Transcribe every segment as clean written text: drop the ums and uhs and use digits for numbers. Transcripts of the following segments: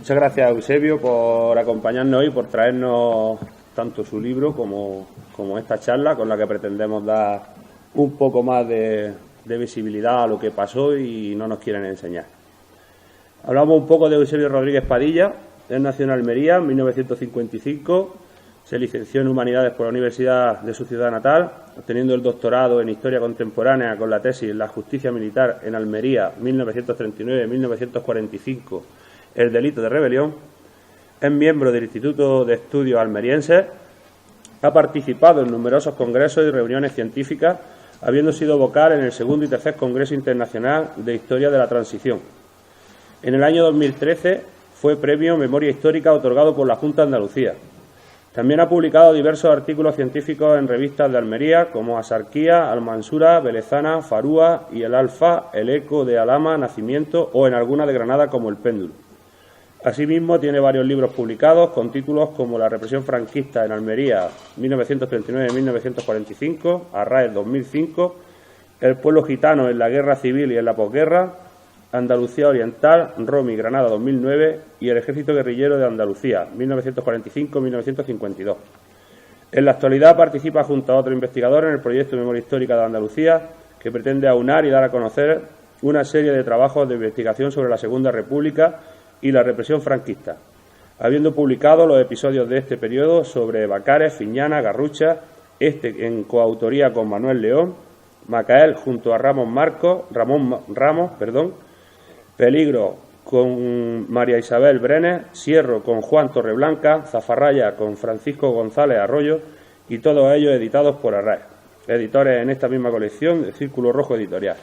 Muchas gracias a Eusebio por acompañarnos hoy, por traernos tanto su libro como esta charla con la que pretendemos dar un poco más de visibilidad a lo que pasó y no nos quieren enseñar. Hablamos un poco de Eusebio Rodríguez Padilla. Él nació en Almería en 1955, se licenció en Humanidades por la Universidad de su ciudad natal, obteniendo el doctorado en Historia Contemporánea con la tesis La Justicia Militar en Almería 1939-1945, el delito de rebelión. Es miembro del Instituto de Estudios Almerienses, ha participado en numerosos congresos y reuniones científicas, habiendo sido vocal en el segundo y tercer Congreso Internacional de Historia de la Transición. En el año 2013 fue Premio Memoria Histórica otorgado por la Junta de Andalucía. También ha publicado diversos artículos científicos en revistas de Almería como Asarquía, Almansura, Velezana, Farúa y El Alfa, El Eco de Alhama, Nacimiento o en alguna de Granada como El Péndulo. Asimismo, tiene varios libros publicados con títulos como La represión franquista en Almería 1939-1945, Arraez 2005, El pueblo gitano en la guerra civil y en la posguerra, Andalucía Oriental, Romy, Granada 2009 y El ejército guerrillero de Andalucía 1945-1952. En la actualidad participa junto a otro investigador en el proyecto Memoria Histórica de Andalucía, que pretende aunar y dar a conocer una serie de trabajos de investigación sobre la Segunda República y la represión franquista, habiendo publicado los episodios de este periodo sobre Bacares, Fiñana, Garrucha, en coautoría con Manuel León, Macael junto a Ramón Ramos, Peligro con María Isabel Brenes, Sierro con Juan Torreblanca, Zafarraya con Francisco González Arroyo y todos ellos editados por Arraez, editores en esta misma colección de Círculo Rojo Editorial.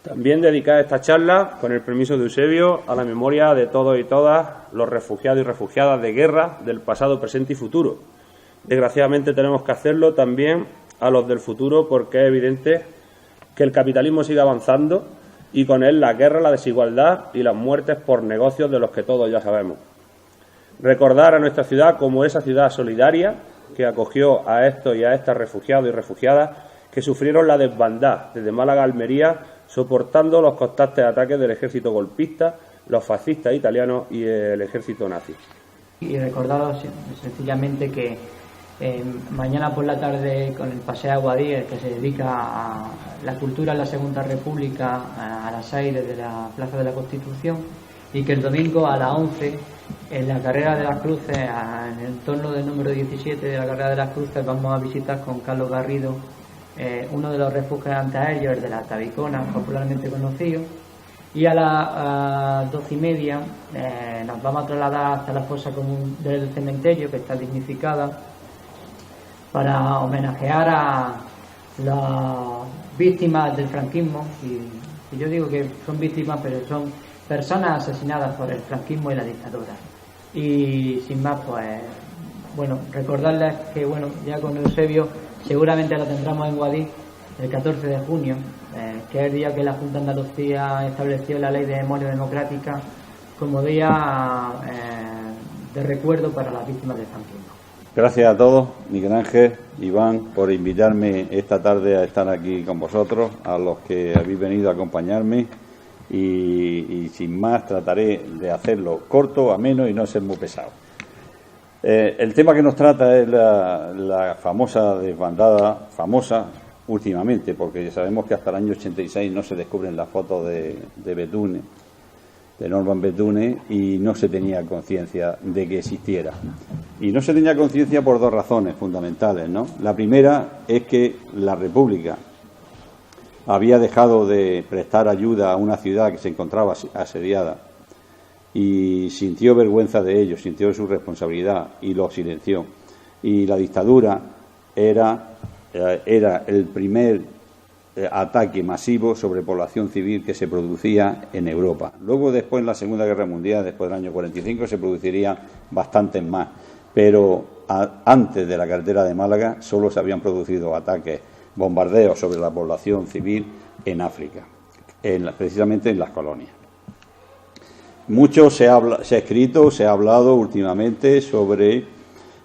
También dedicada esta charla, con el permiso de Eusebio, a la memoria de todos y todas los refugiados y refugiadas de guerra del pasado, presente y futuro. Desgraciadamente tenemos que hacerlo también a los del futuro porque es evidente que el capitalismo sigue avanzando y con él la guerra, la desigualdad y las muertes por negocios de los que todos ya sabemos. Recordar a nuestra ciudad como esa ciudad solidaria que acogió a estos y a estas refugiados y refugiadas que sufrieron la desbandada desde Málaga a Almería, soportando los constantes ataques del ejército golpista, los fascistas italianos y el ejército nazi. Y recordaros sencillamente que mañana por la tarde con el Paseo Aguadí, que se dedica a la cultura en la Segunda República, a las 6 desde la Plaza de la Constitución, y que el domingo a las 11 en la Carrera de las Cruces, en el entorno del número 17 de la Carrera de las Cruces, vamos a visitar con Carlos Garrido uno de los refugios antiaéreos, el de la Tabicona, popularmente conocido, y a las 12:30 nos vamos a trasladar hasta la fosa común del cementerio, que está dignificada, para homenajear a las víctimas del franquismo, y yo digo que son víctimas, pero son personas asesinadas por el franquismo y la dictadura. Y sin más, pues bueno, recordarles que ya con Eusebio seguramente lo tendremos en Guadix el 14 de junio, que es el día que la Junta de Andalucía estableció la Ley de Memoria Democrática como día de recuerdo para las víctimas del franquismo. Gracias a todos, Miguel Ángel, Iván, por invitarme esta tarde a estar aquí con vosotros, a los que habéis venido a acompañarme y sin más trataré de hacerlo corto, ameno y no ser muy pesado. El tema que nos trata es la famosa desbandada, famosa últimamente, porque ya sabemos que hasta el año 86 no se descubren las fotos de Bethune, de Norman Bethune, y no se tenía conciencia de que existiera. Y no se tenía conciencia por dos razones fundamentales, ¿no? La primera es que la República había dejado de prestar ayuda a una ciudad que se encontraba asediada y sintió vergüenza de ello, sintió su responsabilidad y lo silenció. Y la dictadura era el primer ataque masivo sobre población civil que se producía en Europa. Luego, después, en la Segunda Guerra Mundial, después del año 45, se producirían bastantes más. Pero antes de la carretera de Málaga solo se habían producido ataques, bombardeos sobre la población civil en África, precisamente en las colonias. Mucho se ha escrito, se ha hablado últimamente sobre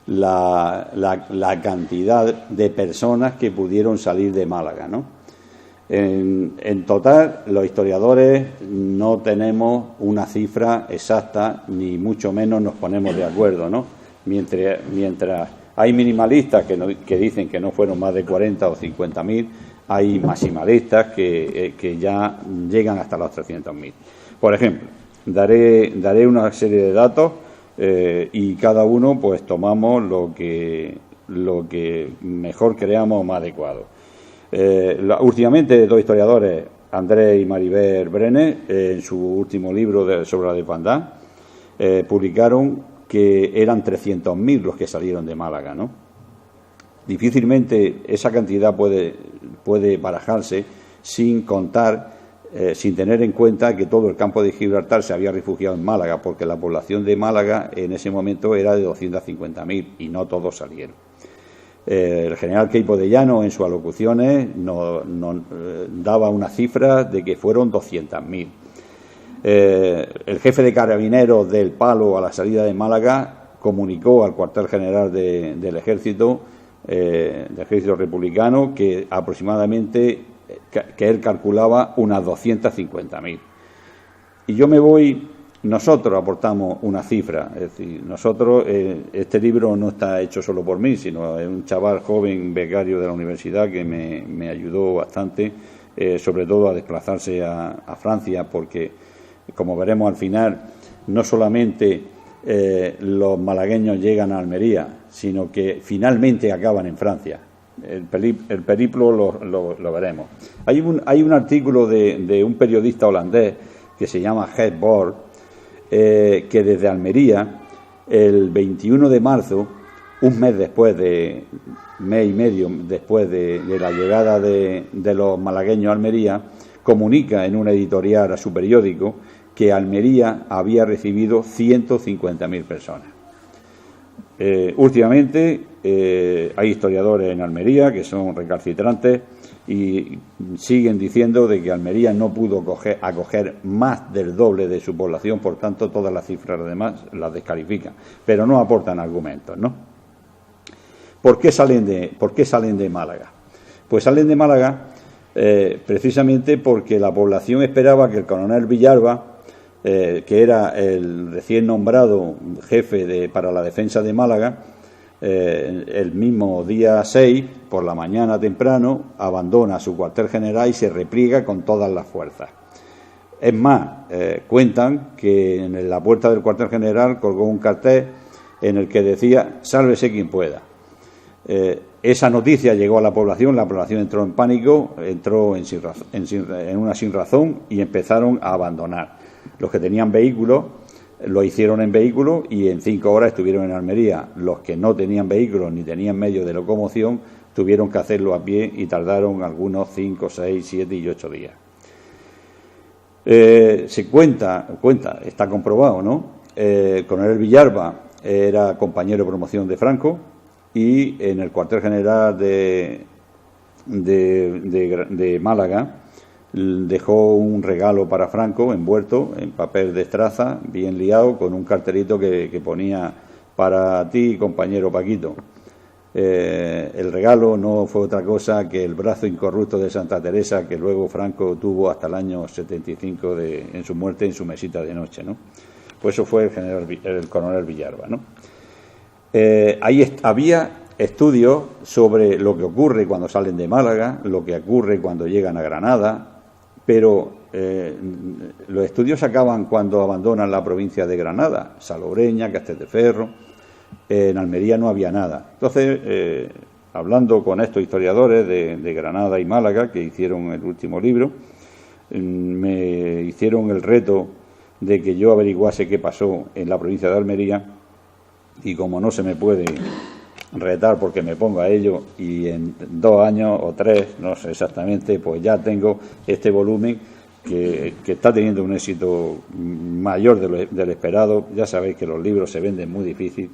la cantidad de personas que pudieron salir de Málaga, ¿no? En total, los historiadores no tenemos una cifra exacta, ni mucho menos nos ponemos de acuerdo, ¿no? Mientras hay minimalistas que dicen que no fueron más de 40 o 50.000, hay maximalistas que ya llegan hasta los 300.000. Por ejemplo, daré una serie de datos y cada uno pues tomamos lo que mejor creamos más adecuado. Últimamente, dos historiadores, Andrés y Maribel Brenes, en su último libro sobre la desbandada, publicaron que eran 300.000 los que salieron de Málaga, ¿no? Difícilmente esa cantidad puede barajarse sin contar, sin tener en cuenta que todo el campo de Gibraltar se había refugiado en Málaga, porque la población de Málaga en ese momento era de 250.000 y no todos salieron. El general Queipo de Llano en sus alocuciones nos daba una cifra de que fueron 200.000. El jefe de carabineros del Palo a la salida de Málaga comunicó al cuartel general del ejército republicano que aproximadamente que él calculaba unas 250.000. Y nosotros aportamos una cifra, es decir, este libro no está hecho solo por mí, sino es un chaval joven becario de la universidad que me ayudó bastante, sobre todo a desplazarse a Francia, porque, como veremos al final, no solamente los malagueños llegan a Almería, sino que finalmente acaban en Francia. El periplo lo veremos. Hay un artículo de un periodista holandés que se llama Gert Borg, que desde Almería, el 21 de marzo, un mes y medio después de la llegada de los malagueños a Almería, comunica en una editorial a su periódico que Almería había recibido 150.000 personas. Últimamente hay historiadores en Almería que son recalcitrantes y siguen diciendo de que Almería no pudo acoger más del doble de su población, por tanto todas las cifras además las descalifican, pero no aportan argumentos, ¿no? ¿Por qué salen de Málaga? Pues salen de Málaga precisamente porque la población esperaba que el coronel Villalba, que era el recién nombrado jefe para la defensa de Málaga, el mismo día 6, por la mañana temprano, abandona su cuartel general y se repliega con todas las fuerzas. Es más, cuentan que en la puerta del cuartel general colgó un cartel en el que decía «Sálvese quien pueda». Esa noticia llegó a la población entró en pánico, entró en una sinrazón y empezaron a abandonar. Los que tenían vehículos lo hicieron en vehículo y en 5 horas estuvieron en Almería. Los que no tenían vehículos ni tenían medios de locomoción tuvieron que hacerlo a pie y tardaron algunos 5, 6, 7 y 8 días. Se cuenta, está comprobado, ¿no? El coronel Villalba era compañero de promoción de Franco y en el cuartel general de Málaga dejó un regalo para Franco envuelto en papel de estraza, bien liado, con un cartelito que ponía «Para ti, compañero Paquito». El regalo no fue otra cosa que el brazo incorrupto de Santa Teresa que luego Franco tuvo hasta el año 75 en su muerte en su mesita de noche, ¿no? Pues eso fue el coronel Villalba, ¿no? Había estudios sobre lo que ocurre cuando salen de Málaga, lo que ocurre cuando llegan a Granada, pero los estudios acaban cuando abandonan la provincia de Granada, Salobreña, Castelldefels. En Almería no había nada. Entonces, hablando con estos historiadores de Granada y Málaga, que hicieron el último libro, me hicieron el reto de que yo averiguase qué pasó en la provincia de Almería, y como no se me puede retar porque me pongo a ello, y en 2 años o 3, no sé exactamente, pues ya tengo este volumen que está teniendo un éxito mayor del esperado. Ya sabéis que los libros se venden muy difícil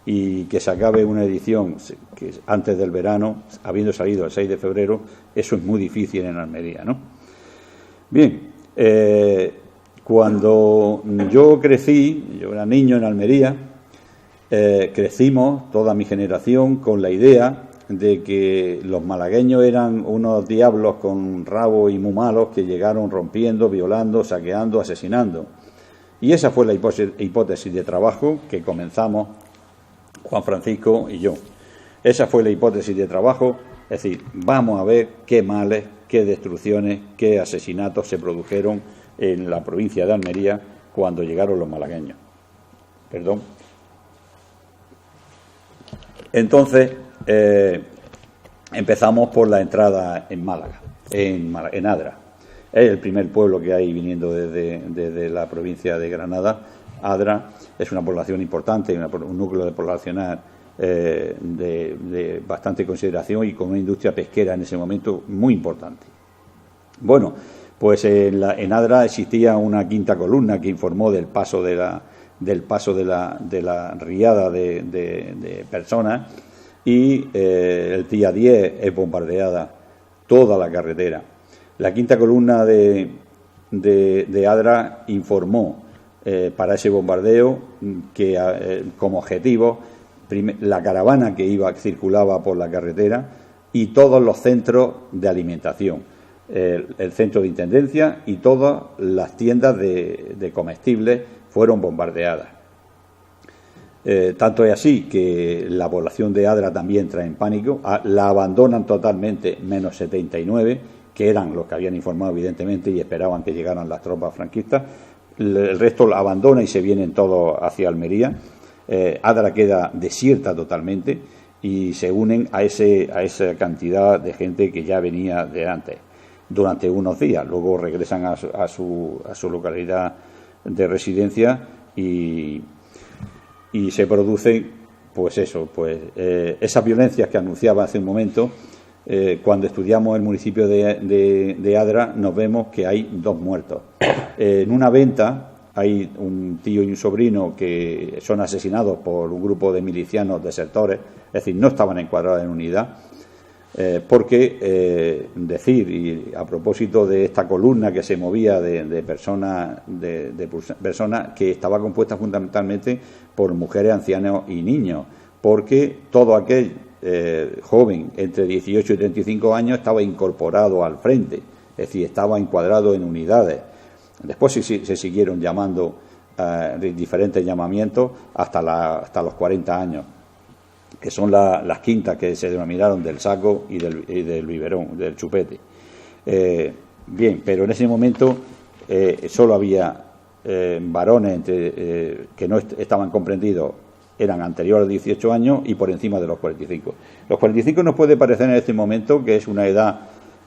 y que se acabe una edición que antes del verano, habiendo salido el 6 de febrero, eso es muy difícil en Almería, ¿no? Bien, cuando yo crecí, yo era niño en Almería, crecimos toda mi generación con la idea de que los malagueños eran unos diablos con rabo y muy malos que llegaron rompiendo, violando, saqueando, asesinando. Y esa fue la hipótesis de trabajo que comenzamos Juan Francisco y yo. Esa fue la hipótesis de trabajo, es decir, vamos a ver qué males, qué destrucciones, qué asesinatos se produjeron en la provincia de Almería cuando llegaron los malagueños. Perdón. Entonces, empezamos por la entrada en Málaga, en Adra. Es el primer pueblo que hay viniendo desde la provincia de Granada. Adra es una población importante, un núcleo poblacional de bastante consideración y con una industria pesquera en ese momento muy importante. Bueno, pues en Adra existía una quinta columna que informó del paso de la riada de personas y el día 10 es bombardeada toda la carretera. La quinta columna de Adra informó para ese bombardeo que como objetivo la caravana que circulaba por la carretera y todos los centros de alimentación, el centro de intendencia y todas las tiendas de comestibles fueron bombardeadas. Tanto es así que la población de Adra también entra en pánico, la abandonan totalmente, menos 79, que eran los que habían informado evidentemente y esperaban que llegaran las tropas franquistas. El resto la abandona y se vienen todos hacia Almería. Adra queda desierta totalmente y se unen a esa cantidad de gente que ya venía de antes durante unos días. Luego regresan a su localidad de residencia y se producen esas violencias que anunciaba hace un momento. Cuando estudiamos el municipio de Adra nos vemos que hay 2 muertos. En una venta hay un tío y un sobrino que son asesinados por un grupo de milicianos desertores, es decir, no estaban encuadrados en unidad, porque y a propósito de esta columna que se movía de personas que estaba compuesta fundamentalmente por mujeres, ancianos y niños, porque todo aquel joven entre 18 y 35 años estaba incorporado al frente, es decir, estaba encuadrado en unidades. Después se siguieron llamando diferentes llamamientos hasta los 40 años, que son las quintas que se denominaron del Saco y del Biberón, del Chupete. Bien, pero en ese momento solo había varones que no estaban comprendidos, eran anteriores a 18 años y por encima de los 45. Los 45 nos puede parecer en este momento que es una edad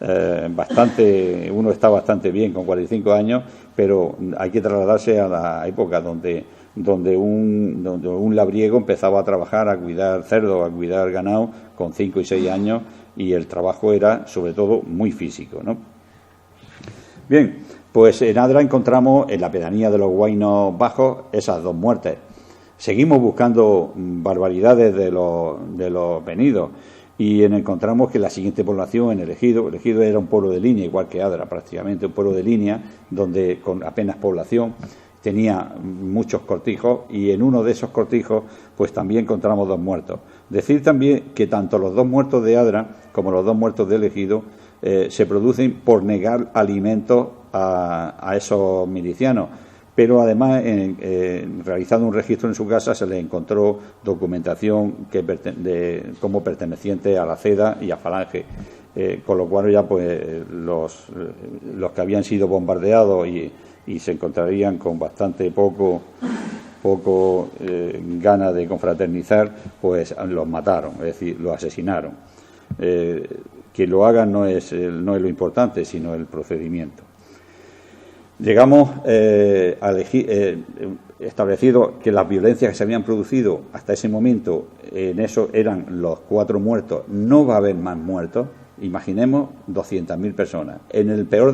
uno está bastante bien con 45 años, pero hay que trasladarse a la época donde un labriego empezaba a trabajar, a cuidar cerdos, a cuidar ganado con 5 y 6 años y el trabajo era sobre todo muy físico, ¿no? Bien, pues en Adra encontramos en la pedanía de los Guainos Bajos esas 2 muertes. Seguimos buscando barbaridades de los venidos y encontramos que la siguiente población en el Ejido era un pueblo de línea, igual que Adra, prácticamente un pueblo de línea, donde con apenas población tenía muchos cortijos y en uno de esos cortijos pues también encontramos 2 muertos. Decir también que tanto los 2 muertos de Adra como los 2 muertos del Ejido se producen por negar alimentos a esos milicianos. Pero además, realizando un registro en su casa, se le encontró documentación como perteneciente a la CEDA y a Falange, con lo cual ya pues los que habían sido bombardeados y se encontrarían con bastante poco ganas de confraternizar, pues los mataron, es decir, los asesinaron. Que lo hagan no es lo importante, sino el procedimiento. Llegamos a establecido que las violencias que se habían producido hasta ese momento, en eso eran los 4 muertos, no va a haber más muertos. Imaginemos 200.000 personas. En el peor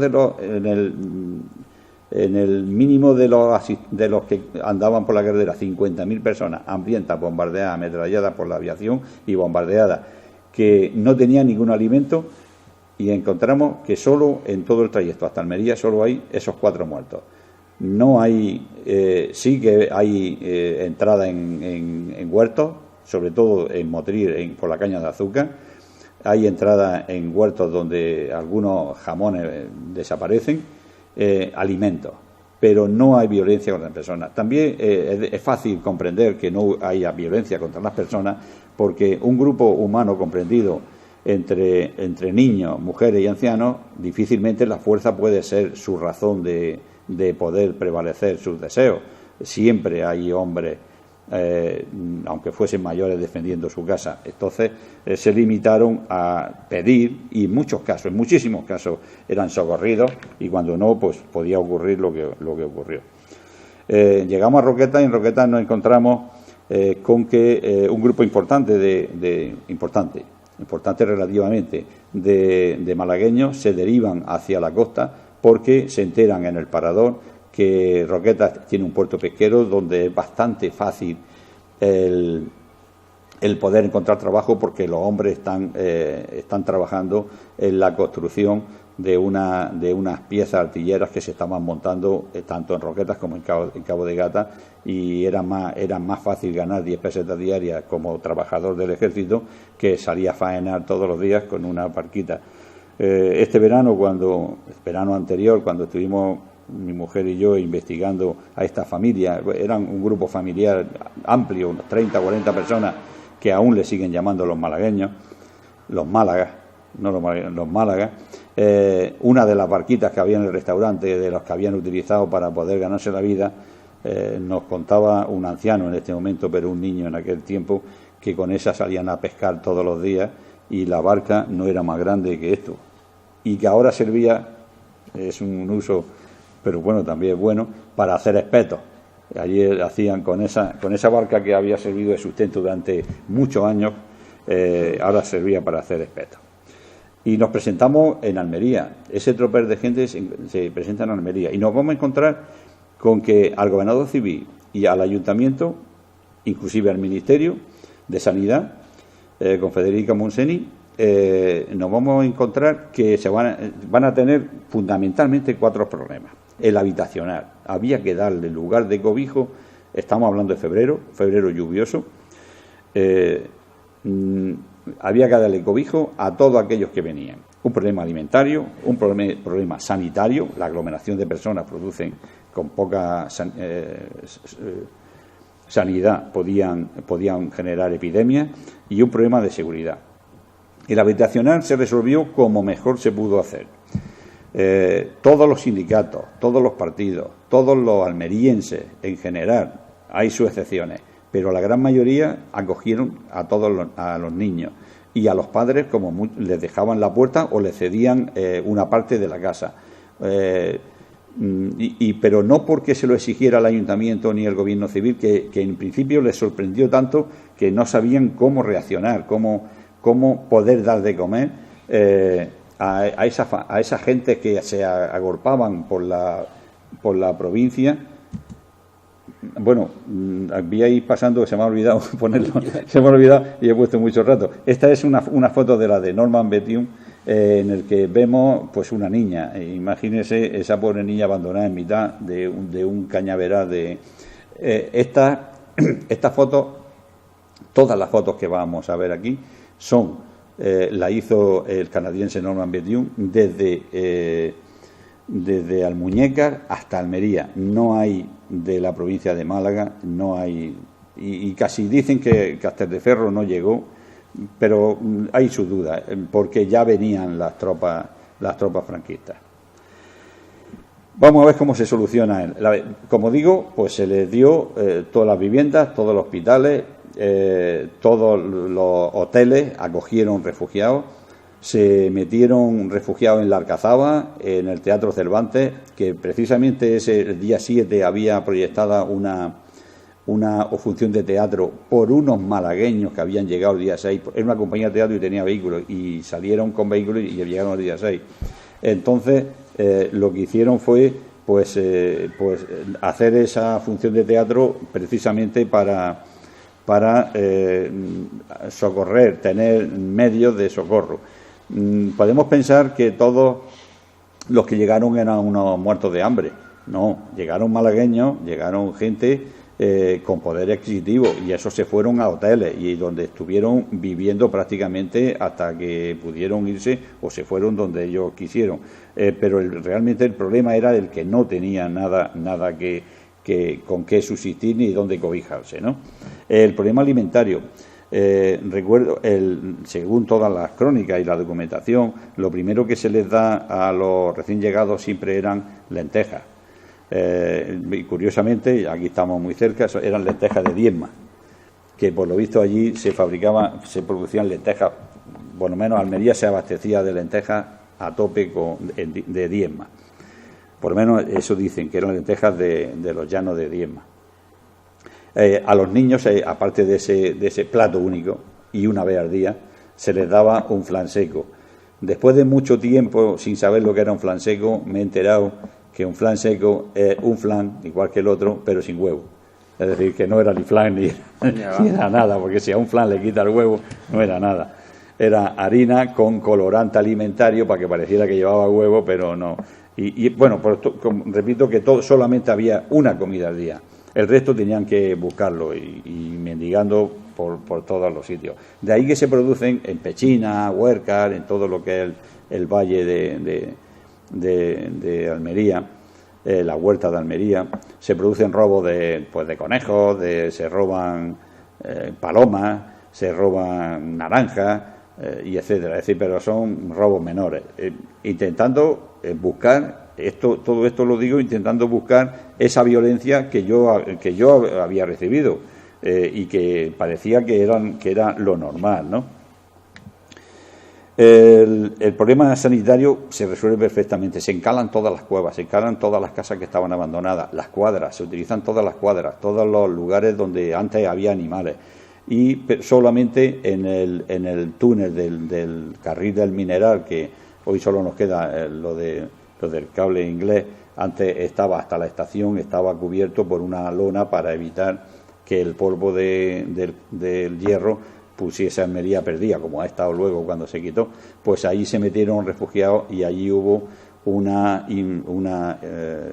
en el mínimo de los que andaban por la carretera, 50.000 personas hambrientas, bombardeadas, ametralladas por la aviación y bombardeadas, que no tenían ningún alimento. Y encontramos que solo en todo el trayecto hasta Almería solo hay esos 4 muertos. No hay, sí que hay entrada en huertos, sobre todo en Motril, por la caña de azúcar, hay entradas en huertos donde algunos jamones desaparecen, alimentos, pero no hay violencia contra las personas. También es fácil comprender que no haya violencia contra las personas porque un grupo humano comprendido entre niños, mujeres y ancianos, difícilmente la fuerza puede ser su razón de poder prevalecer sus deseos. Siempre hay hombres, aunque fuesen mayores, defendiendo su casa. Entonces se limitaron a pedir y en muchísimos casos eran socorridos y cuando no, pues podía ocurrir lo que ocurrió. Llegamos a Roquetas y en Roquetas nos encontramos con que un grupo importante importante relativamente, de malagueños se derivan hacia la costa porque se enteran en el parador que Roquetas tiene un puerto pesquero donde es bastante fácil el poder encontrar trabajo porque los hombres están trabajando en la construcción de unas piezas artilleras que se estaban montando tanto en Roquetas como en Cabo de Gata y era más fácil ganar 10 pesetas diarias como trabajador del ejército que salir a faenar todos los días con una barquita. Este verano anterior, cuando estuvimos mi mujer y yo investigando a esta familia, eran un grupo familiar amplio, unos 30 o 40 personas que aún le siguen llamando los malagueños, los Málagas, una de las barquitas que había en el restaurante, de los que habían utilizado para poder ganarse la vida, nos contaba un anciano en este momento, pero un niño en aquel tiempo, que con esa salían a pescar todos los días y la barca no era más grande que esto. Y que ahora servía, es un uso, pero bueno, también es bueno, para hacer espetos. Allí hacían con esa barca que había servido de sustento durante muchos años, ahora servía para hacer espetos. Y nos presentamos en Almería. Ese tropel de gente se presenta en Almería. Y nos vamos a encontrar con que al gobernador civil y al ayuntamiento, inclusive al Ministerio de Sanidad, con Federica Monseni, nos vamos a encontrar que van a tener fundamentalmente 4 problemas. El habitacional. Había que darle lugar de cobijo, estamos hablando de febrero lluvioso, había que darle cobijo a todos aquellos que venían. Un problema alimentario, un problema sanitario, la aglomeración de personas producen con poca sanidad, podían generar epidemias, y un problema de seguridad. El habitacional se resolvió como mejor se pudo hacer. Todos los sindicatos, todos los partidos, todos los almerienses en general, hay sus excepciones, pero la gran mayoría acogieron a todos a los niños y a los padres como les dejaban la puerta o les cedían una parte de la casa. Pero no porque se lo exigiera el ayuntamiento ni el gobierno civil, que en principio les sorprendió tanto que no sabían cómo reaccionar, cómo poder dar de comer a esa gente que se agolpaban por la provincia. Bueno, habíais pasando que se me ha olvidado ponerlo, se me ha olvidado y he puesto mucho rato. Esta es una foto de la de Norman Bethune, en el que vemos pues una niña. Imagínense esa pobre niña abandonada en mitad de un cañaveral esta foto, todas las fotos que vamos a ver aquí la hizo el canadiense Norman Bethune desde Almuñécar hasta Almería. No hay de la provincia de Málaga, no hay, y casi dicen que Castelldeferro no llegó, pero hay su duda, porque ya venían las tropas franquistas. Vamos a ver cómo se soluciona. Como digo, pues se les dio todas las viviendas, todos los hospitales, todos los hoteles acogieron refugiados. Se metieron refugiados en la Alcazaba, en el Teatro Cervantes, que precisamente el día 7 había proyectada una función de teatro por unos malagueños que habían llegado el día 6. Era una compañía de teatro y tenía vehículos, y salieron con vehículos y llegaron el día 6. Entonces, lo que hicieron fue pues hacer esa función de teatro precisamente para socorrer, tener medios de socorro. Podemos pensar que todos los que llegaron eran unos muertos de hambre. No, llegaron malagueños, llegaron gente con poder adquisitivo, y esos se fueron a hoteles y donde estuvieron viviendo prácticamente hasta que pudieron irse o se fueron donde ellos quisieron. Pero realmente el problema era el que no tenía nada con qué subsistir ni dónde cobijarse, ¿no? El problema alimentario. Recuerdo, según todas las crónicas y la documentación, lo primero que se les da a los recién llegados siempre eran lentejas. Y curiosamente, aquí estamos muy cerca, eran lentejas de diezma, que por lo visto allí se producían lentejas, por lo menos Almería se abastecía de lentejas a tope de diezma. Por lo menos eso dicen, que eran lentejas de los llanos de diezma. A los niños, aparte de ese plato único y una vez al día, se les daba un flan seco. Después de mucho tiempo sin saber lo que era un flan seco, me he enterado que un flan seco es un flan igual que el otro, pero sin huevo. Es decir, que no era ni flan ni era nada, porque si a un flan le quita el huevo, no era nada. Era harina con colorante alimentario para que pareciera que llevaba huevo, pero no. Y bueno, repito que solamente había una comida al día. El resto tenían que buscarlo y mendigando por todos los sitios. De ahí que se producen en Pechina, Huércar, en todo lo que es el valle de Almería, la huerta de Almería, se producen robos de conejos, se roban palomas, se roban naranjas, y etcétera. Es decir, pero son robos menores. Intentando buscar todo esto lo digo intentando buscar esa violencia que yo había recibido y que parecía que era lo normal, ¿no? El problema sanitario se resuelve perfectamente. Se encalan todas las cuevas, se encalan todas las casas que estaban abandonadas, las cuadras, se utilizan todas las cuadras, todos los lugares donde antes había animales. Y solamente en el túnel del carril del mineral, que hoy solo nos queda lo del cable inglés, antes estaba hasta la estación, estaba cubierto por una lona para evitar que el polvo del hierro pusiese Almería perdida, como ha estado luego cuando se quitó. Pues ahí se metieron refugiados y allí hubo una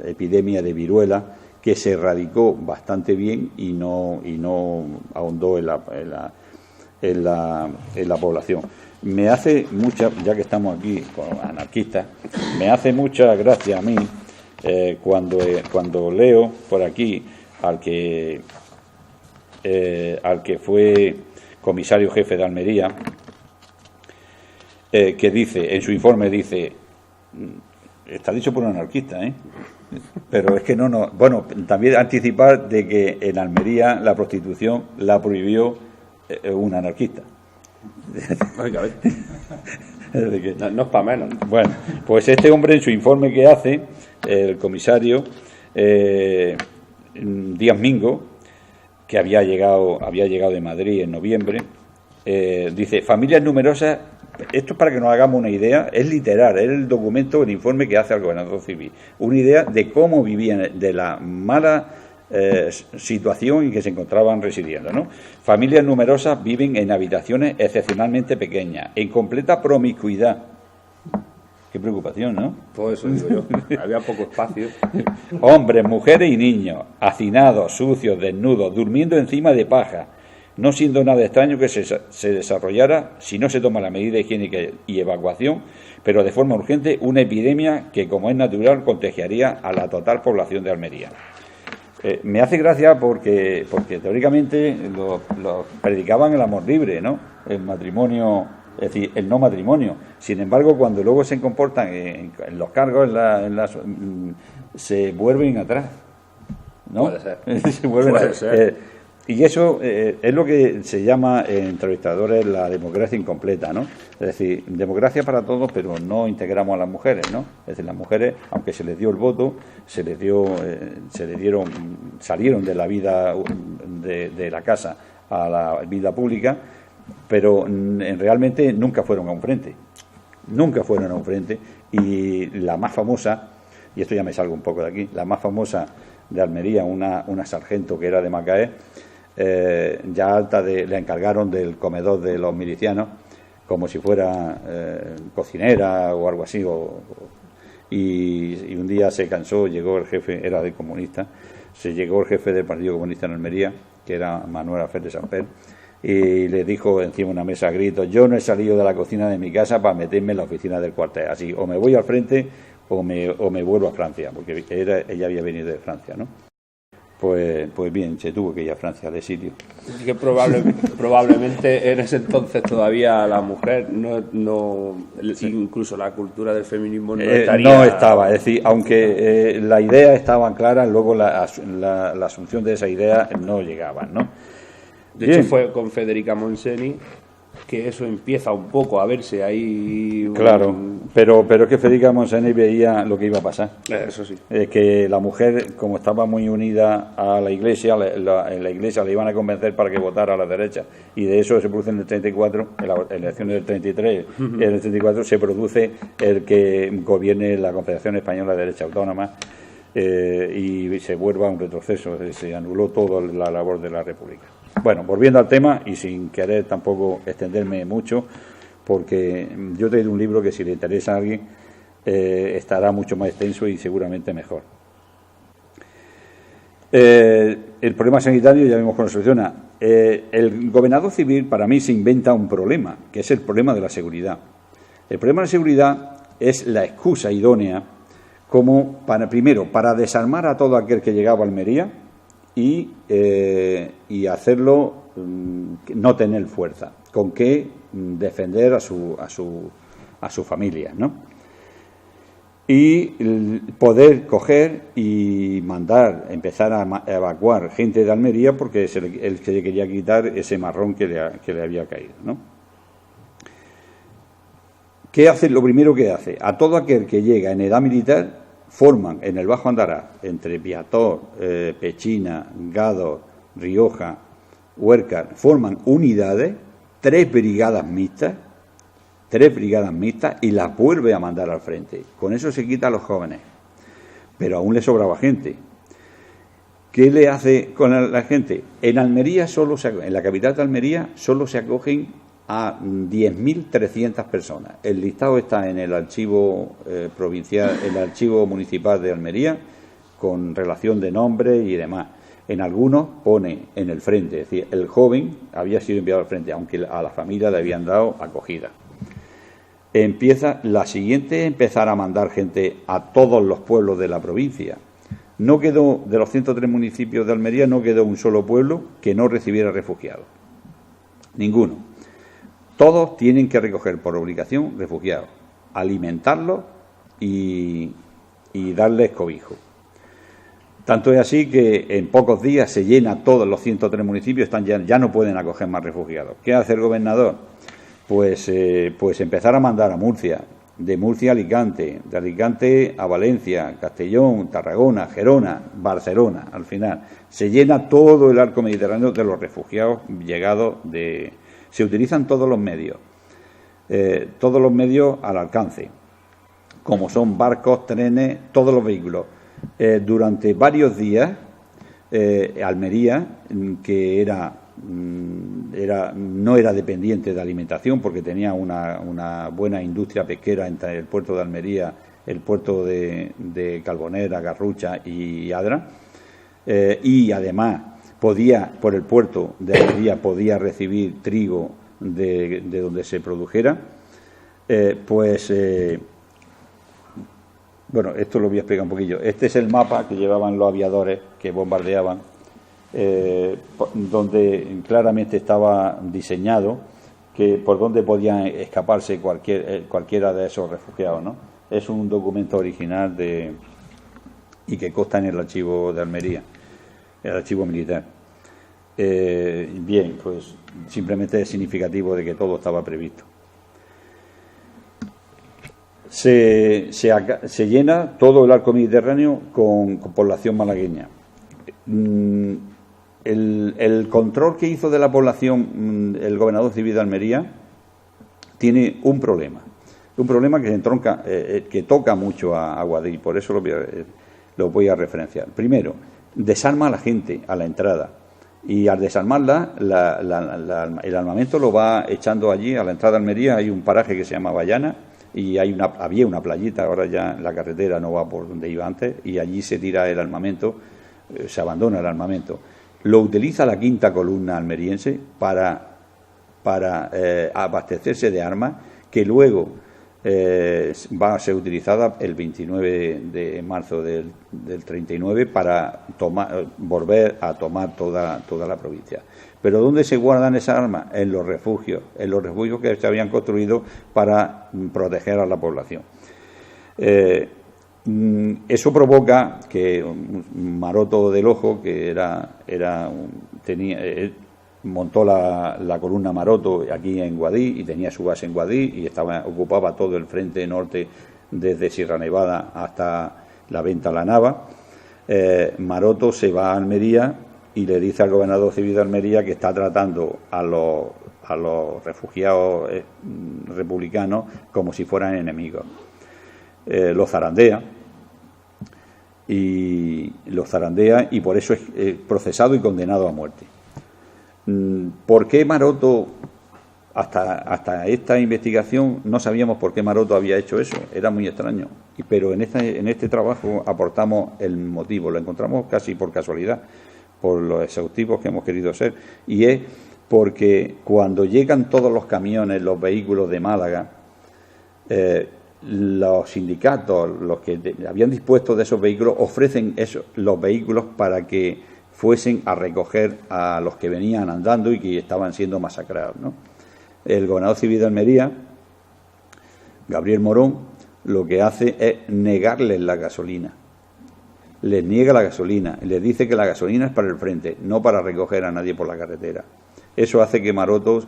epidemia de viruela que se erradicó bastante bien y no ahondó en la población. Me hace mucha, ya que estamos aquí con anarquistas, me hace mucha gracia a mí cuando leo por aquí al que fue comisario jefe de Almería, que dice, en su informe dice, está dicho por un anarquista, pero es que bueno, también anticipar de que en Almería la prostitución la prohibió un anarquista. No es para menos. Bueno, pues este hombre en su informe que hace, el comisario Díaz Mingo, que había llegado de Madrid en noviembre, dice, familias numerosas. Esto es para que nos hagamos una idea, es literal, es el documento, el informe que hace el gobernador civil, una idea de cómo vivían, de la mala situación en que se encontraban residiendo, ¿no? Familias numerosas viven en habitaciones excepcionalmente pequeñas, en completa promiscuidad. Qué preocupación, ¿no? Pues eso digo yo, había poco espacio. Hombres, mujeres y niños, hacinados, sucios, desnudos, durmiendo encima de paja, no siendo nada extraño que se desarrollara, si no se toma la medida higiénica y evacuación, pero de forma urgente, una epidemia que, como es natural, contagiaría a la total población de Almería. Me hace gracia porque teóricamente los predicaban el amor libre, ¿no? El matrimonio, es decir, el no matrimonio. Sin embargo, cuando luego se comportan en los cargos, se vuelven atrás, ¿no? Puede ser. Se vuelven Puede ser. Y eso es lo que se llama en entrevistadores la democracia incompleta, ¿no? Es decir, democracia para todos, pero no integramos a las mujeres, ¿no? Es decir, las mujeres, aunque se les dio el voto, salieron de la vida de la casa a la vida pública, pero realmente nunca fueron a un frente. Nunca fueron a un frente. Y la más famosa, y esto ya me salgo un poco de aquí, la más famosa de Almería, una sargento que era de Macaé, ya alta le encargaron del comedor de los milicianos como si fuera cocinera o algo así, y un día se cansó, llegó el jefe, era de comunista, se llegó el jefe del Partido Comunista en Almería, que era Manuel Alférez de Samper, y le dijo encima de una mesa a gritos: yo no he salido de la cocina de mi casa para meterme en la oficina del cuartel, así o me voy al frente o me vuelvo a Francia, porque ella había venido de Francia, ¿no? Pues bien, se tuvo que ir a Francia de sitio. Que probablemente en ese entonces todavía la mujer incluso la cultura del feminismo no estaría... No estaba, es decir, aunque la idea estaba clara, luego la asunción de esa idea no llegaba, ¿no? De hecho fue con Federica Monseni que eso empieza un poco a verse ahí. Claro, pero es que Federica Monseni veía lo que iba a pasar. Eso sí. Que la mujer, como estaba muy unida a la Iglesia, en la Iglesia le iban a convencer para que votara a la derecha. Y de eso se produce en el 34, en las elecciones del 33, y en el 34 se produce el que gobierne la Confederación Española de Derecha Autónoma y se vuelva a un retroceso. Se anuló toda la labor de la República. Bueno, volviendo al tema y sin querer tampoco extenderme mucho, porque yo he traído un libro que si le interesa a alguien estará mucho más extenso y seguramente mejor. El problema sanitario ya vemos cómo se soluciona. El gobernador civil para mí se inventa un problema, que es el problema de la seguridad. El problema de la seguridad es la excusa idónea como para desarmar a todo aquel que llegaba a Almería y hacerlo no tener fuerza, con qué defender a su familia, ¿no? Y poder coger y empezar a evacuar gente de Almería porque él se quería quitar ese marrón que le había caído, ¿no? ¿Qué hace? Lo primero que hace, a todo aquel que llega en edad militar, forman en el Bajo Andarás, entre Piator, Pechina, Gádor, Rioja, Huércal, forman unidades, 3 brigadas mixtas y las vuelve a mandar al frente. Con eso se quita a los jóvenes, pero aún le sobraba gente. ¿Qué le hace con la gente? En Almería en la capital de Almería solo se acogen a 10.300 personas. El listado está en el archivo provincial, el archivo municipal de Almería, con relación de nombres y demás. En algunos pone en el frente, es decir, el joven había sido enviado al frente, aunque a la familia le habían dado acogida. La siguiente es empezar a mandar gente a todos los pueblos de la provincia. No quedó, de los 103 municipios de Almería, no quedó un solo pueblo que no recibiera refugiados. Ninguno. Todos tienen que recoger por obligación refugiados, alimentarlos y darles cobijo. Tanto es así que en pocos días se llena todos los 103 municipios, ya no pueden acoger más refugiados. ¿Qué hace el gobernador? Pues empezar a mandar a Murcia, de Murcia a Alicante, de Alicante a Valencia, Castellón, Tarragona, Gerona, Barcelona. Al final se llena todo el arco mediterráneo de los refugiados llegados de... Se utilizan todos los medios al alcance, como son barcos, trenes, todos los vehículos. Durante varios días, Almería, que no era dependiente de alimentación porque tenía una buena industria pesquera entre el puerto de Almería, el puerto de Calbonera, Garrucha y Adra, y además por el puerto de Almería podía recibir trigo de donde se produjera, bueno, esto lo voy a explicar un poquillo. Este es el mapa que llevaban los aviadores que bombardeaban, donde claramente estaba diseñado que por dónde podían escaparse cualquiera de esos refugiados, ¿no? Es un documento original y que consta en el archivo de Almería, el archivo militar. Bien, pues simplemente es significativo de que todo estaba previsto. Se llena todo el arco mediterráneo con población malagueña. El control que hizo de la población el gobernador civil de Almería tiene un problema que se entronca, que toca mucho a Guadix, por eso lo voy a referenciar. Primero, desarma a la gente a la entrada y al desarmarla el armamento lo va echando allí a la entrada de Almería. Hay un paraje que se llama Bayana y había una playita, ahora ya la carretera no va por donde iba antes, y allí se tira el armamento se abandona el armamento. Lo utiliza la quinta columna almeriense para abastecerse de armas que luego va a ser utilizada el 29 de marzo del 39 para volver a tomar toda la provincia. Pero ¿dónde se guardan esas armas? En los refugios que se habían construido para proteger a la población. Eso provoca que Maroto del Ojo, que montó la columna Maroto aquí en Guadix y tenía su base en Guadix y ocupaba todo el frente norte desde Sierra Nevada hasta la Venta La Nava. Maroto se va a Almería y le dice al gobernador civil de Almería que está tratando a los refugiados republicanos como si fueran enemigos. Los zarandea y por eso es procesado y condenado a muerte. ¿Por qué Maroto, hasta esta investigación, no sabíamos por qué Maroto había hecho eso? Era muy extraño. Pero en este trabajo aportamos el motivo, lo encontramos casi por casualidad, por los exhaustivos que hemos querido ser, y es porque cuando llegan todos los camiones, los vehículos de Málaga, los sindicatos, los que habían dispuesto de esos vehículos, ofrecen los vehículos para que fuesen a recoger a los que venían andando y que estaban siendo masacrados, ¿no? El gobernador civil de Almería, Gabriel Morón, lo que hace es negarles la gasolina. Les niega la gasolina, les dice que la gasolina es para el frente, no para recoger a nadie por la carretera. Eso hace que Maroto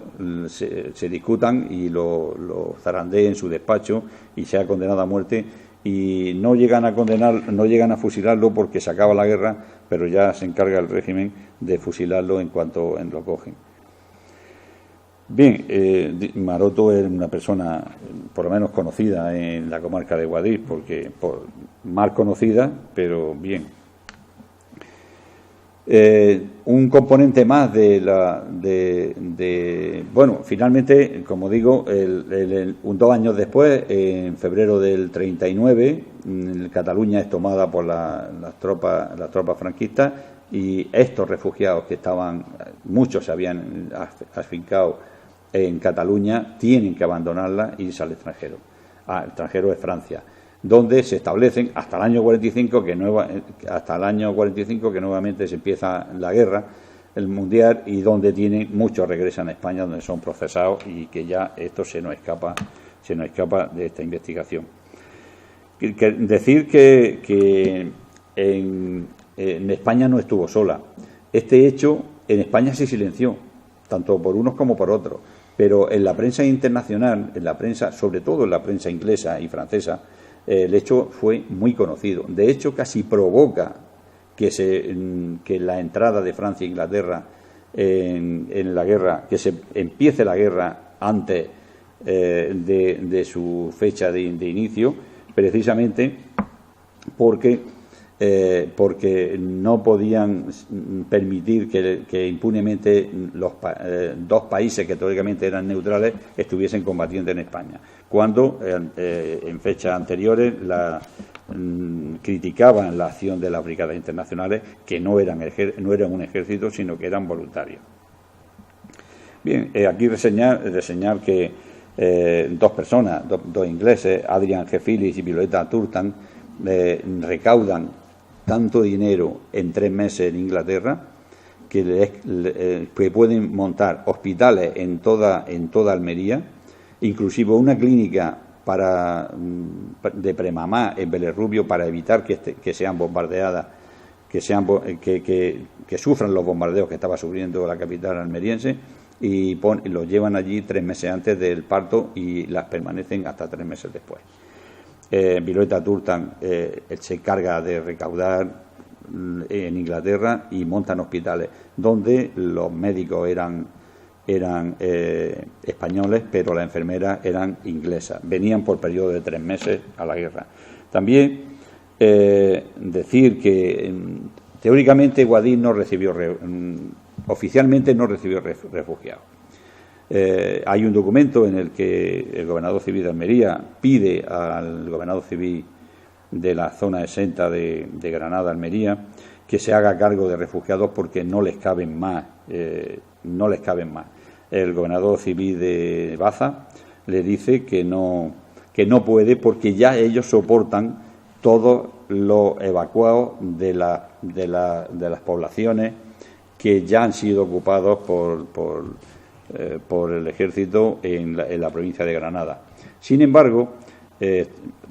se discutan y lo zarandee en su despacho y sea condenado a muerte. Y no llegan a fusilarlo porque se acaba la guerra, pero ya se encarga el régimen de fusilarlo en cuanto lo cogen. Bien, Maroto es una persona por lo menos conocida en la comarca de Guadix, mal conocida, pero bien. Un componente más bueno, finalmente, como digo, 2 años después, en febrero del 39, Cataluña es tomada por las tropas franquistas y estos refugiados que muchos se habían afincado en Cataluña, tienen que abandonarla y irse al extranjero. El extranjero es Francia, donde se establecen hasta el año 45 que nuevamente se empieza la guerra mundial y donde muchos regresan a España, donde son procesados y que ya esto se nos escapa de esta investigación. Decir que en España no estuvo sola. Este hecho en España se silenció, tanto por unos como por otros, pero en la prensa internacional, sobre todo en la prensa inglesa y francesa, el hecho fue muy conocido. De hecho, casi provoca que la entrada de Francia e Inglaterra en la guerra, que se empiece la guerra antes de su fecha de inicio, precisamente porque no podían permitir que impunemente los 2 países que teóricamente eran neutrales estuviesen combatiendo en España, cuando en fechas anteriores criticaban la acción de las brigadas internacionales, que no eran un ejército, sino que eran voluntarios. Bien, aquí reseñar que 2 personas, dos ingleses, Adrian G. Phillips y Violeta Turtan, recaudan tanto dinero en 3 meses en Inglaterra que pueden montar hospitales en toda Almería, inclusive una clínica de premamá en Belerrubio para evitar que sean bombardeadas, que sufran los bombardeos que estaba sufriendo la capital almeriense, y los llevan allí 3 meses antes del parto y las permanecen hasta 3 meses después. Violeta Turtan se encarga de recaudar en Inglaterra y montan hospitales donde los médicos eran españoles, pero las enfermeras eran inglesas. Venían por periodo de 3 meses a la guerra. También decir que teóricamente Guadix oficialmente no recibió refugiados. Hay un documento en el que el gobernador civil de Almería pide al gobernador civil de la zona exenta de Granada, Almería, que se haga cargo de refugiados porque no les caben más, El gobernador civil de Baza le dice que no puede porque ya ellos soportan todos los evacuados de las poblaciones que ya han sido ocupados por el ejército en la provincia de Granada. Sin embargo,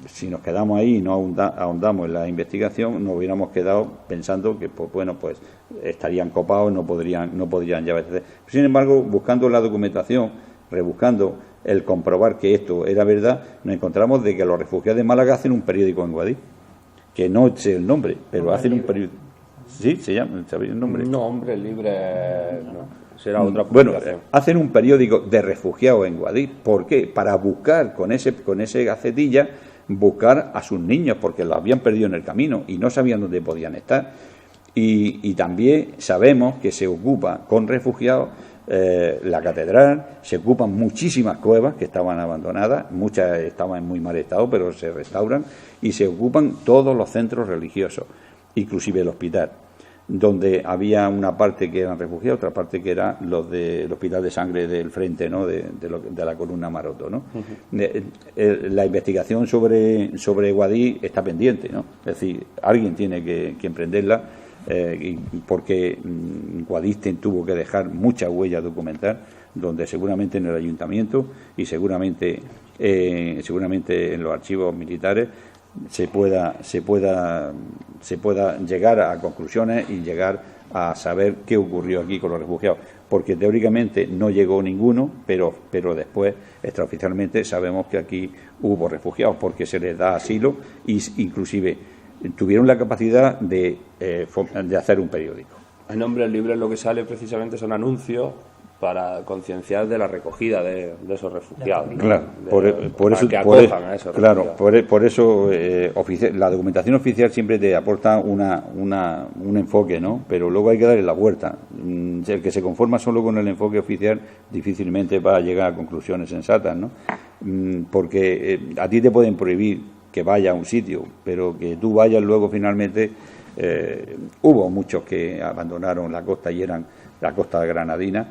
si nos quedamos ahí y no ahondamos en la investigación, nos hubiéramos quedado pensando que pues estarían copados, no podrían llevarse. Sin embargo, buscando la documentación, rebuscando el comprobar que esto era verdad, nos encontramos de que los refugiados de Málaga hacen un periódico en Guadix, que no sé el nombre, pero hacen un periódico. ¿Sí? ¿Se llama? ¿Sabéis el nombre? No, Hombre Libre no. Será otra publicación. Bueno, hacen un periódico de refugiados en Guadix. ¿Por qué? Para buscar con ese gacetilla, buscar a sus niños, porque los habían perdido en el camino y no sabían dónde podían estar. Y también sabemos que se ocupa con refugiados la catedral, se ocupan muchísimas cuevas que estaban abandonadas, muchas estaban en muy mal estado, pero se restauran, y se ocupan todos los centros religiosos, inclusive el hospital, donde había una parte que eran refugiados, otra parte que era los del hospital de sangre del frente, ¿no?, de la columna Maroto, ¿no? La investigación sobre Guadix está pendiente, ¿no? Es decir, alguien tiene que emprenderla, porque Guadix tuvo que dejar mucha huella documental, donde seguramente en el ayuntamiento y seguramente en los archivos militares se pueda llegar a conclusiones y llegar a saber qué ocurrió aquí con los refugiados, porque teóricamente no llegó ninguno, pero después extraoficialmente sabemos que aquí hubo refugiados porque se les da asilo y inclusive tuvieron la capacidad de hacer un periódico. En Hombres Libres lo que sale precisamente son anuncios para concienciar de la recogida de esos refugiados, ¿no? Claro, por eso la documentación oficial siempre te aporta un enfoque, ¿no? Pero luego hay que darle la vuelta. El que se conforma solo con el enfoque oficial difícilmente va a llegar a conclusiones sensatas, ¿no? Porque a ti te pueden prohibir que vaya a un sitio, pero que tú vayas luego finalmente. Hubo muchos que abandonaron la costa y eran la costa granadina,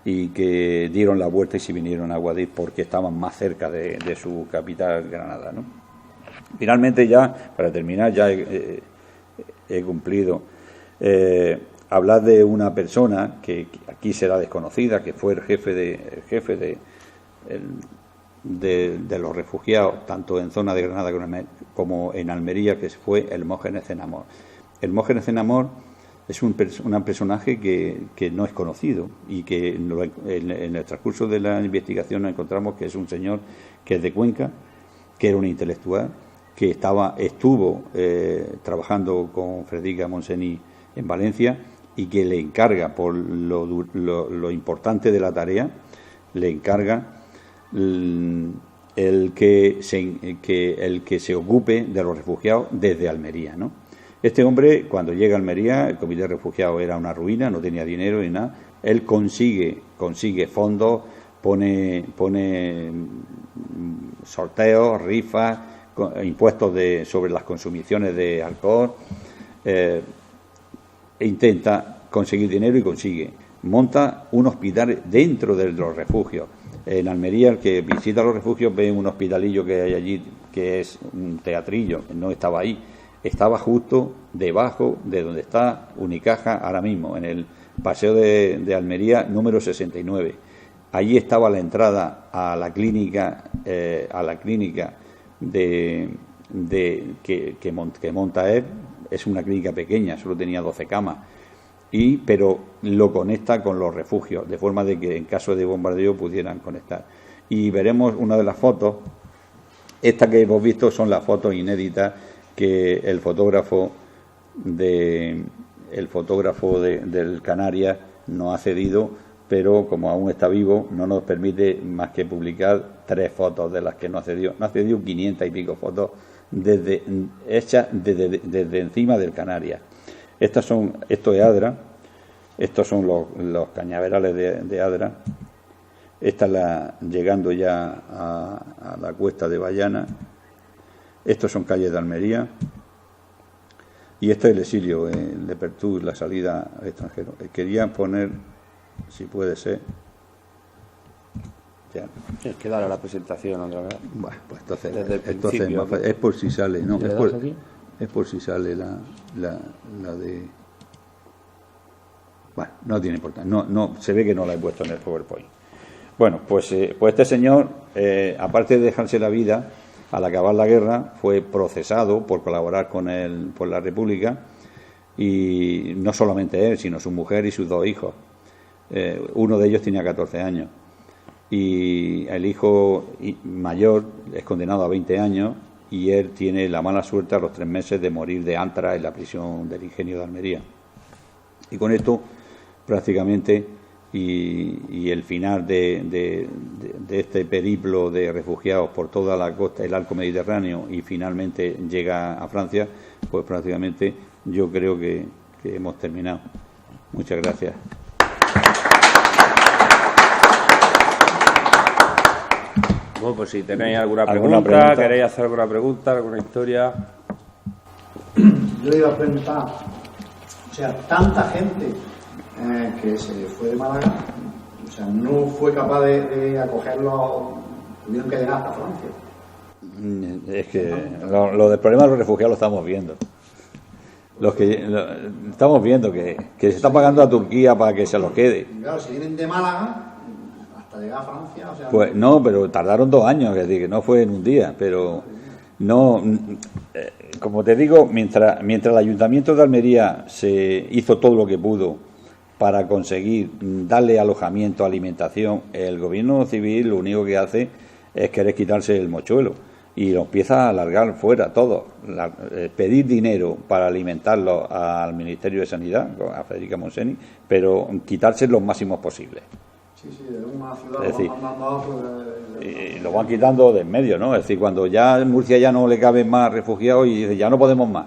y que dieron la vuelta y se vinieron a Guadix porque estaban más cerca de su capital, Granada, ¿no? Finalmente, ya para terminar, ya he cumplido. Hablar de una persona que aquí será desconocida, que fue el jefe de los refugiados, tanto en zona de Granada como en Almería, que fue Hermógenes Cenamor. Hermógenes Cenamor es un personaje que no es conocido y que en el transcurso de la investigación nos encontramos que es un señor que es de Cuenca, que era un intelectual, que estuvo trabajando con Frederica Montseny en Valencia, y que le encarga, por lo importante de la tarea, le encarga el que se ocupe de los refugiados desde Almería, ¿no? Este hombre, cuando llega a Almería, el comité de refugiados era una ruina, no tenía dinero ni nada. Él consigue fondos, pone sorteos, rifas, impuestos sobre las consumiciones de alcohol, e intenta conseguir dinero y consigue. Monta un hospital dentro de los refugios. En Almería, el que visita los refugios ve un hospitalillo que hay allí, que es un teatrillo, no estaba ahí. Estaba justo debajo de donde está Unicaja ahora mismo, en el paseo de Almería número 69. Allí estaba la entrada a la clínica que monta él. Es una clínica pequeña, solo tenía 12 camas, pero lo conecta con los refugios, de forma de que en caso de bombardeo pudieran conectar. Y veremos una de las fotos. Esta que hemos visto son las fotos inéditas que el fotógrafo del Canarias nos ha cedido, pero como aún está vivo no nos permite más que publicar 3 fotos de las que nos ha cedido. Nos ha cedido 500 y pico fotos hechas desde encima del Canarias. Esto es Adra, estos son los cañaverales de Adra. Esta es llegando ya a la cuesta de Bayana. Estos son calles de Almería. Y esto es el exilio, el de Pertú, la salida al extranjero. Quería poner, si puede ser... Ya. Es que darle la presentación otra vez. Bueno, pues entonces principio, es por si sale, ¿no? Es por si sale la de... Bueno, no tiene importancia. No, se ve que no la he puesto en el PowerPoint. Bueno, pues este señor, aparte de dejarse la vida, al acabar la guerra, fue procesado por colaborar por la República, y no solamente él, sino su mujer y sus 2 hijos. Uno de ellos tenía 14 años. Y el hijo mayor es condenado a 20 años y él tiene la mala suerte a los 3 meses de morir de antra en la prisión del Ingenio de Almería. Y con esto prácticamente y el final de este periplo de refugiados por toda la costa, el arco mediterráneo, y finalmente llega a Francia, pues prácticamente yo creo que hemos terminado. Muchas gracias. Bueno, pues si tenéis alguna pregunta, queréis hacer alguna pregunta, alguna historia. Yo iba a preguntar, o sea, tanta gente que se fue de Málaga, o sea, no fue capaz de acogerlo, tuvieron que llegar hasta Francia. Es que lo del problema de los refugiados lo estamos viendo. Estamos viendo que se está pagando a Turquía para que se los quede. Y claro, si vienen de Málaga hasta llegar a Francia, o sea... Pues no, pero tardaron 2 años, es decir, que no fue en un día, pero no... como te digo, mientras el Ayuntamiento de Almería se hizo todo lo que pudo para conseguir darle alojamiento, alimentación, el gobierno civil lo único que hace es querer quitarse el mochuelo y lo empieza a alargar fuera todo. Pedir dinero para alimentarlo al Ministerio de Sanidad, a Federica Monseni, pero quitarse los máximos posibles. Sí, de una ciudad es decir, y lo van quitando de en medio, ¿no? Es decir, cuando ya en Murcia ya no le caben más refugiados y dice ya no podemos más,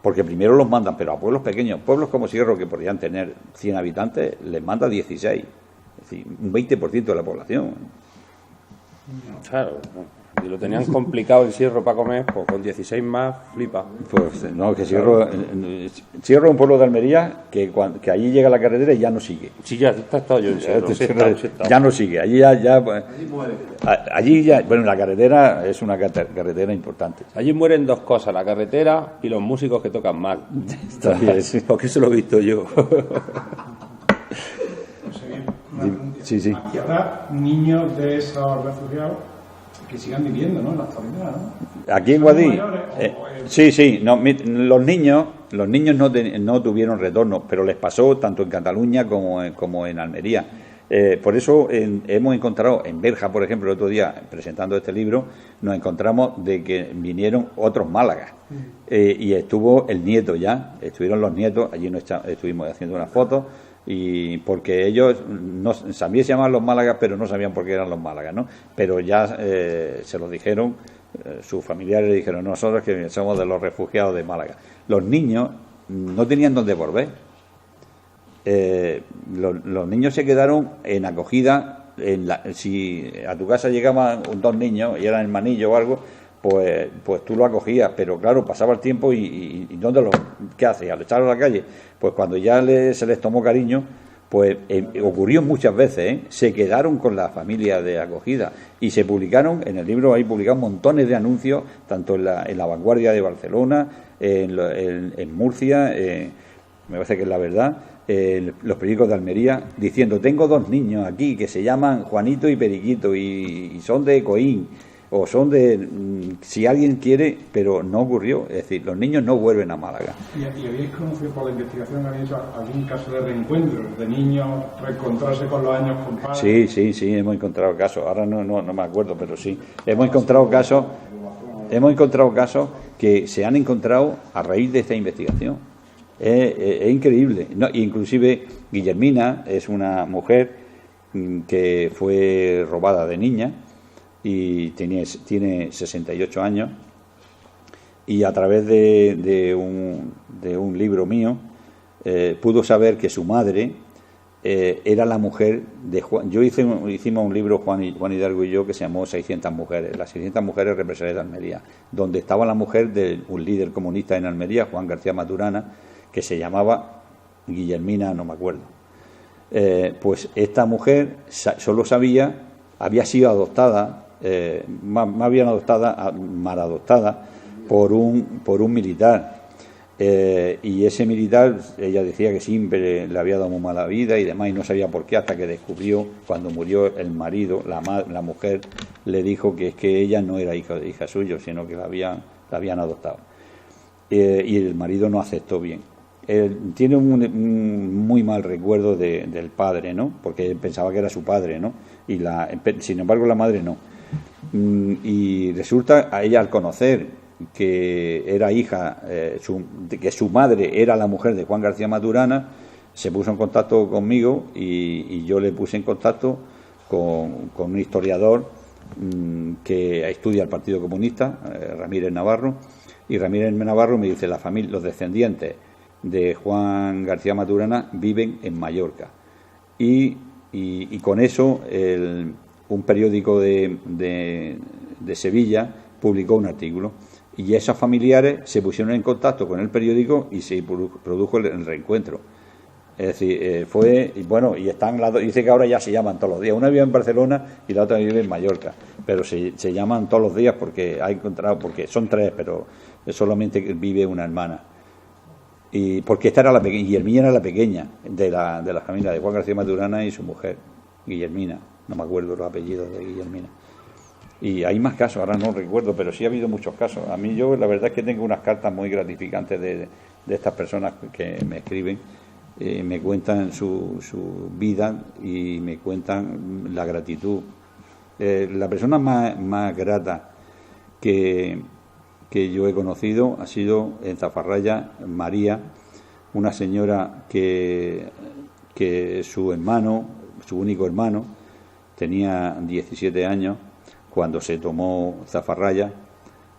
porque primero los mandan, pero a pueblos pequeños, pueblos como Sierro, que podrían tener 100 habitantes, les manda 16, es decir, un 20% de la población. Claro, y lo tenían complicado en Sierro para comer, pues con 16 más, flipa. Pues no, que Sierro es un pueblo de Almería que allí llega la carretera y ya no sigue. Sí, ya está estado yo en Sierro. Ya no sigue, allí ya muere. Allí ya, bueno, la carretera es una carretera importante. Allí mueren 2 cosas, la carretera y los músicos que tocan mal. Está bien, sí. Porque eso lo he visto yo. Sí. Y habrá niños de esos refugiados que sigan viviendo, ¿no? En la actualidad, ¿no? Aquí en Guadí, sí, no, los niños no tuvieron retorno, pero les pasó tanto en Cataluña como en Almería. Por eso hemos encontrado en Berja, por ejemplo, el otro día presentando este libro, nos encontramos de que vinieron otros Málagas y estuvo el nieto ya, estuvieron los nietos, allí estuvimos haciendo unas fotos. Y porque ellos también se llamaban los Málagas, pero no sabían por qué eran los Málagas, ¿no? Pero ya se lo dijeron, sus familiares le dijeron, nosotros que somos de los refugiados de Málaga. Los niños no tenían dónde volver. Los niños se quedaron en acogida. Si a tu casa llegaban 2 niños y eran hermanillos o algo, pues tú lo acogías, pero claro, pasaba el tiempo y ¿qué hacías? ¿Al echarlo a la calle? Pues cuando ya se les tomó cariño, pues ocurrió muchas veces, se quedaron con la familia de acogida y se publicaron, en el libro hay publicados montones de anuncios, tanto en la Vanguardia de Barcelona, en Murcia, me parece que es La Verdad, los periódicos de Almería, diciendo, tengo 2 niños aquí que se llaman Juanito y Periquito y son de Coín, o son si alguien quiere, pero no ocurrió. Es decir, los niños no vuelven a Málaga. ¿Y habéis conocido por la investigación, habéis hecho algún caso de reencuentro de niños reencontrarse con los años con padres? Sí, hemos encontrado casos. Ahora no me acuerdo, pero sí. Hemos encontrado casos que se han encontrado a raíz de esta investigación. Es increíble. No, inclusive Guillermina es una mujer que fue robada de niña y tiene 68 años, y a través de un libro mío pudo saber que su madre era la mujer de Juan. Hicimos un libro, Juan Hidalgo y yo, que se llamó 600 mujeres, las 600 mujeres represalias de Almería, donde estaba la mujer de un líder comunista en Almería, Juan García Maturana, que se llamaba Guillermina, no me acuerdo. Pues esta mujer solo había sido adoptada, mal adoptada por un militar. Y ese militar, ella decía que siempre le había dado muy mala vida y demás, y no sabía por qué, hasta que descubrió, cuando murió el marido, la mujer le dijo que es que ella no era hija suya, sino que la habían adoptado. Y el marido no aceptó bien. Tiene un muy mal recuerdo del padre, ¿no? Porque pensaba que era su padre, ¿no? Sin embargo, la madre no. Y resulta, a ella al conocer que era hija, que su madre era la mujer de Juan García Maturana, se puso en contacto conmigo y yo le puse en contacto con un historiador que estudia el Partido Comunista, Ramírez Navarro, y Ramírez Navarro me dice: los descendientes de Juan García Maturana viven en Mallorca. Y con eso un periódico de Sevilla publicó un artículo. Y esos familiares se pusieron en contacto con el periódico y se produjo el reencuentro. Es decir, y están las dos, dice que ahora ya se llaman todos los días. Una vive en Barcelona y la otra vive en Mallorca, pero se llaman todos los días porque porque son tres, pero solamente vive una hermana. Y porque esta era la pequeña, Guillermina era la pequeña de la familia de Juan García Maturana y su mujer, Guillermina. No me acuerdo los apellidos de Guillermina. Y hay más casos, ahora no recuerdo, pero sí ha habido muchos casos. A mí la verdad es que tengo unas cartas muy gratificantes de estas personas que me escriben, me cuentan su vida y me cuentan la gratitud. La persona más grata que yo he conocido ha sido en Zafarraya, María, una señora que su único hermano, tenía 17 años cuando se tomó Zafarraya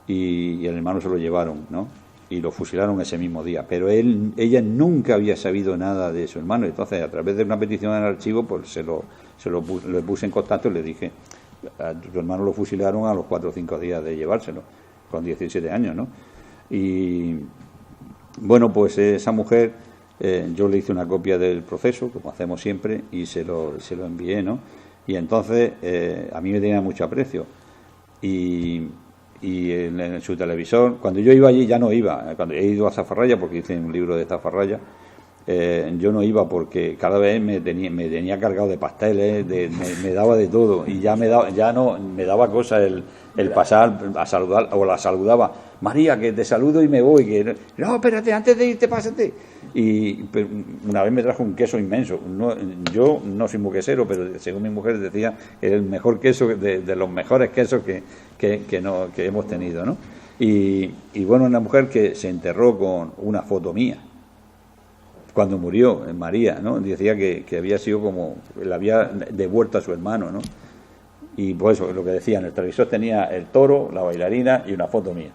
y el hermano se lo llevaron, ¿no? Y lo fusilaron ese mismo día. Pero ella nunca había sabido nada de su hermano. Entonces, a través de una petición en el archivo, pues le puse en contacto y le dije: a tu hermano lo fusilaron a los 4 o 5 días de llevárselo, con 17 años, ¿no? Y bueno, pues esa mujer, yo le hice una copia del proceso, como hacemos siempre, y se lo envié, ¿no? Y entonces a mí me tenía mucho aprecio. Y en su televisor, cuando yo iba allí ya no iba. Cuando he ido a Zafarraya, porque hice un libro de Zafarraya, yo no iba porque cada vez me tenía cargado de pasteles, me daba de todo, y ya me daba cosa el pasar a saludar, o la saludaba: María, que te saludo y me voy, que no, espérate, antes de irte, pásate. Y una vez me trajo un queso inmenso. Yo no soy muy quesero, pero según mi mujer decía, era el mejor queso, de los mejores quesos que hemos tenido, ¿no? Y bueno, una mujer que se enterró con una foto mía cuando murió, María, ¿no? Decía que había sido como, le había devuelto a su hermano, ¿no? Y pues eso, lo que decía, en el televisor tenía el toro, la bailarina y una foto mía.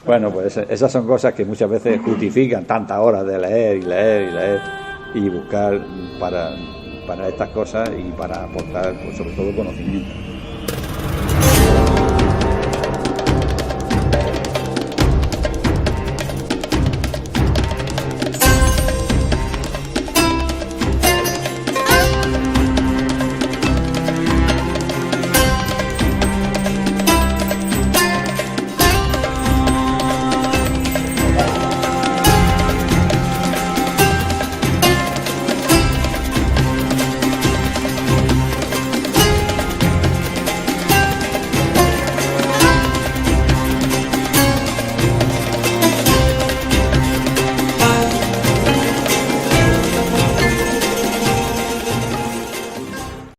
Bueno, pues esas son cosas que muchas veces justifican tantas horas de leer y buscar para estas cosas y para aportar, pues, sobre todo, conocimiento.